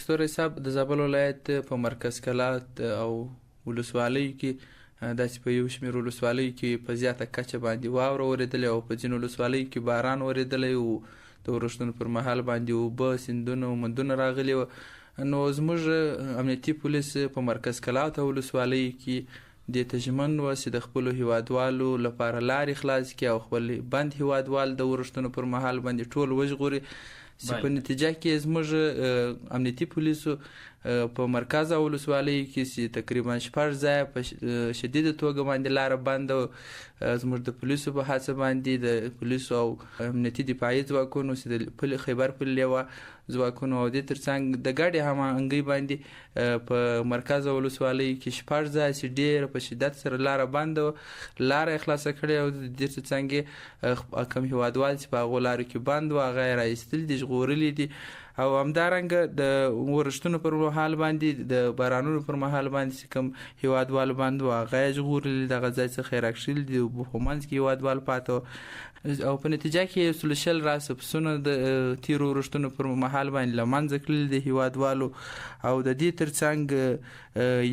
ستوری صاحب د زابل ولایت په مرکز کلات او ولسوالیو کې داسې په یو شمېر ولسوالیو کې په زیاته کچه باندې واوره ورېدلې او په ځینو ولسوالیو کې باران ورېدلی و. د ورښتونو پر مهال باندې اوبه سیندونه او مندونه راغلي وه. نو زموږ امنیتي پولیس په مرکز کلات او ولسوالیو کې دې ته ژمن وه چې د خپلو هیوادوالو لپاره لارې خلاص کړي او خپل بند هیوادوال د ورښتونو پر مهال باندې ټول وژغوري، چې په نتیجه کې زموږ امنیتي پولیسو په مرکز او ولسوالیو کې چې تقریبا 6 ځایه په شدیده توګه باندې لاره بنده وه. زموږ د پولیسو په هڅه باندې د پولیسو او امنیتي دفاعي ځواکونو چې د خیبر پل لیوه ځواکونو او دې ترڅنګ د ګډې هماهنګۍ باندې په مرکز او ولسوالیو کې 6 ځایه چې ډېره په شدت سره لاره بنده وه، لاره یې خلاصه کړې او د دې ترڅنګ یې کوم هیوادوال چې په هغو لارو کې بند وه هغه یې راایستلي دي، ژغورلي دي. او همدارنګه د ورښتونو پر مهال باندې د بارانونو پر مهال باندې چې کوم هیوادوال بند وه هغه یې ژغورلي، دغه ځای څخه یې راکښلي دي، اوبه په منځ کې هیوادوال پاته وه. او په نتیجه کې 120 راسه پسونه د تیرو ورښتونو پر مهال باندې له منځه کړلي د هیوادوالو. او د دې ترڅنګ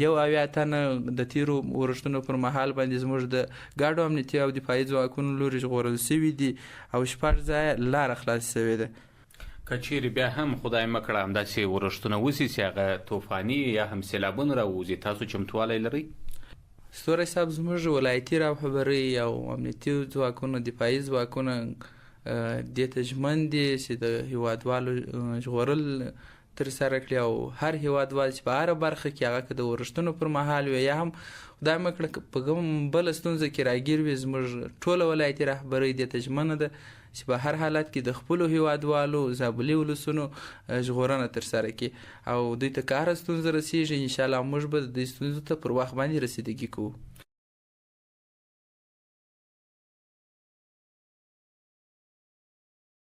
71 تنه د تیرو ورښتونو پر مهال باندې زموږ د ګاډو امنیتي او دفاعي ځواکونو لوري ژغورل سوي دي او 6 ځایه لاره خلاصه سوې ده. که چیرې بیا هم خدای مه کړه همداسې ورښتونه وسي چې هغه طوفاني یا هم سیلابونه راووځي، تاسو چمتوالی لرئ؟ ستوری صاحب زموږ ولایتي رهبرۍ او امنیتي ځواکونه دفاعي ځواکونه دې ته ژمن دي چې د هیوادوالو ژغورل ترسره کړي او هر هیوادوال چې په هره برخه کې هغه که د ورښتونو پر مهال وي یا هم خدای مه کړه په کوم بله ستونزه کې راګیر وي، زموږ ټوله ولایتي رهبرۍ دې ته ژمنه ده چې په هر حالت کې د خپلو هیوادوالو زابلي ولسونو ژغورنه ترسره کړي او دوی ته که هره ستونزه رسیږي انشاءالله موږ به د دې ستونزو ته پر وخت باندې رسیدګي کوو.